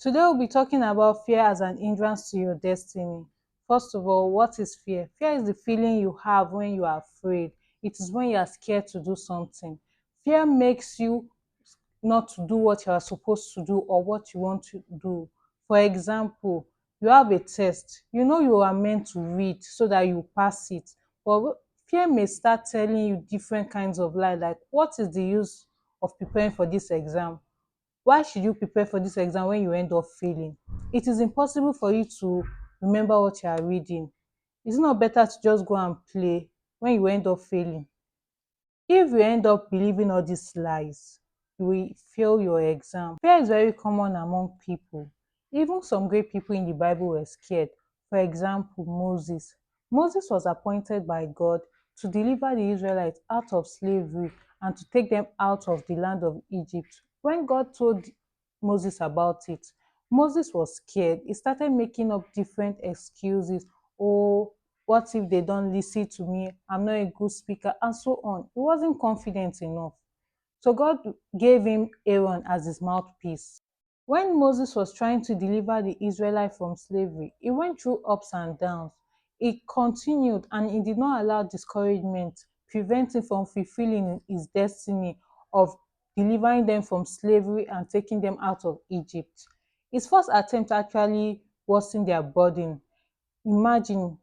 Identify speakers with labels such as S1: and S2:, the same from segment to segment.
S1: Today we'll be talking about fear as an hindrance to your destiny. First of all, what is fear? Fear is the feeling you have when you are afraid. It is when you are scared to do something. Fear makes you not to do what you are supposed to do or what you want to do. For example, you have a test, you know you are meant to read so that you pass it, but fear may start telling you different kinds of lies, like what is the use of preparing for this exam? Why should you prepare for this exam when you end up failing? It is impossible for you to remember what you are reading. Is it not better to just go and play when you end up failing? If you end up believing all these lies, you will fail your exam. Fear is very common among people. Even some great people in the Bible were scared. For example, Moses. Moses was appointed by God to deliver the Israelites out of slavery and to take them out of the land of Egypt. When God told Moses about it, Moses was scared. He started making up different excuses. Oh, what if they don't listen to me? I'm not a good speaker, and so on. He wasn't confident enough. So God gave him Aaron as his mouthpiece. When Moses was trying to deliver the Israelites from slavery, he went through ups and downs. He continued and he did not allow discouragement prevent him from fulfilling his destiny of delivering them from slavery and taking them out of Egypt. His first attempt actually worsened their burden. Imagine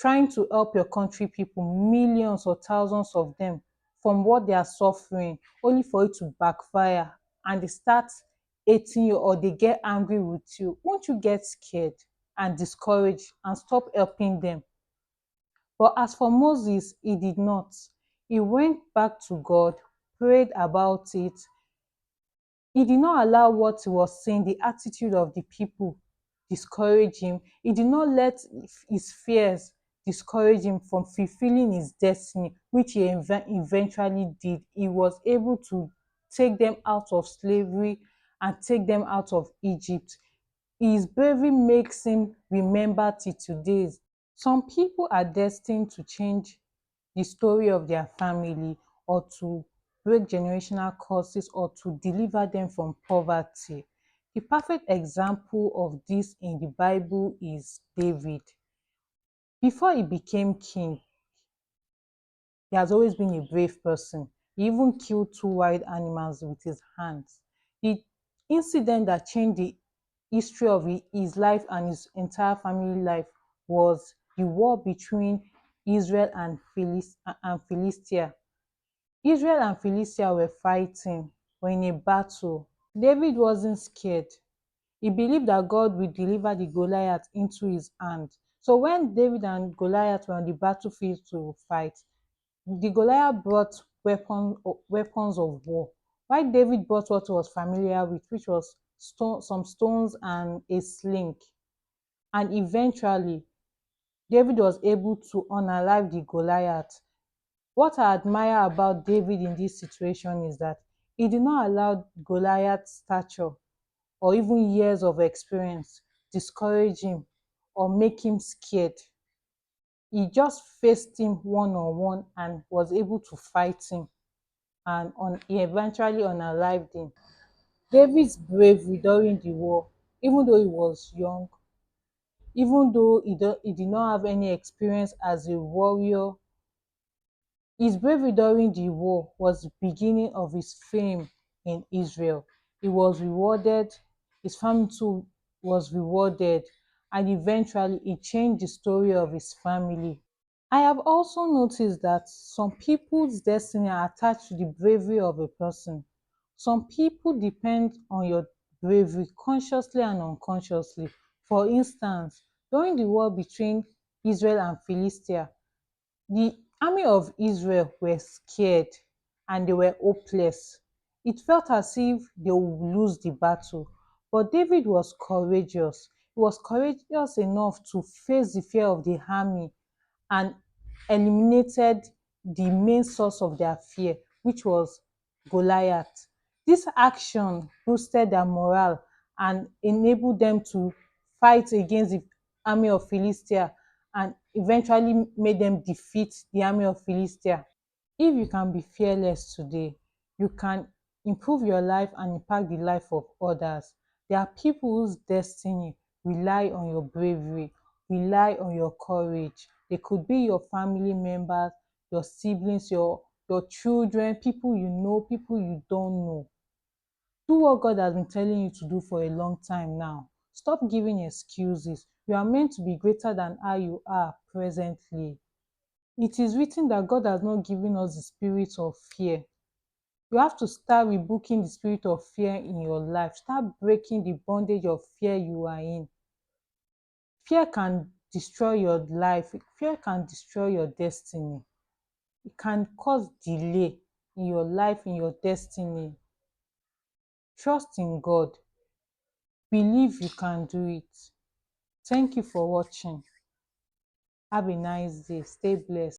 S1: trying to help your country people, millions or thousands of them, from what they are suffering, only for it to backfire and they start hating you or they get angry with you. Won't you get scared and discouraged and stop helping them? But as for Moses, he did not. He went back to God, prayed about it. He did not allow what he was saying, the attitude of the people, discourage him. He did not let his fears discourage him from fulfilling his destiny, which he eventually did. He was able to take them out of slavery and take them out of Egypt. His bravery makes him remembered till today. Some people are destined to change the story of their family or to break generational curses or to deliver them from poverty. The perfect example of this in the Bible is David. Before he became king, he has always been a brave person. He even killed two wild animals with his hands. The incident that changed the history of his life and his entire family life was the war between Israel and Philistia. Israel and Philistia were fighting, were in a battle. David wasn't scared. He believed that God would deliver the Goliath into his hand. So when David and Goliath were on the battlefield to fight, the Goliath brought weapons of war, while David brought what he was familiar with, which was some stones and a sling. And eventually, David was able to unalive the Goliath. What I admire about David in this situation is that he did not allow Goliath's stature or even years of experience discourage him or make him scared. He just faced him one on one and was able to fight him, and he eventually unalived him. David's bravery during the war, even though he was young, even though he did not have any experience as a warrior, his bravery during the war was the beginning of his fame in Israel. He was rewarded, his family too was rewarded, and eventually it changed the story of his family. I have also noticed that some people's destiny are attached to the bravery of a person. Some people depend on your bravery consciously and unconsciously. For instance, during the war between Israel and Philistia, the army of Israel were scared and they were hopeless. It felt as if they would lose the battle. But David was courageous. He was courageous enough to face the fear of the army and eliminated the main source of their fear, which was Goliath. This action boosted their morale and enabled them to fight against the army of Philistia and eventually made them defeat the army of Philistia. If you can be fearless today, you can improve your life and impact the life of others. There are people whose destiny rely on your bravery, rely on your courage. They could be your family members, your siblings, your children, people you know, people you don't know. Do what God has been telling you to do for a long time now. Stop giving excuses. You are meant to be greater than how you are presently. It is written that God has not given us the spirit of fear. You have to start rebuking the spirit of fear in your life. Start breaking the bondage of fear you are in. Fear can destroy your life. Fear can destroy your destiny. It can cause delay in your life, in your destiny. Trust in God. Believe you can do it. Thank you for watching. Have a nice day. Stay blessed.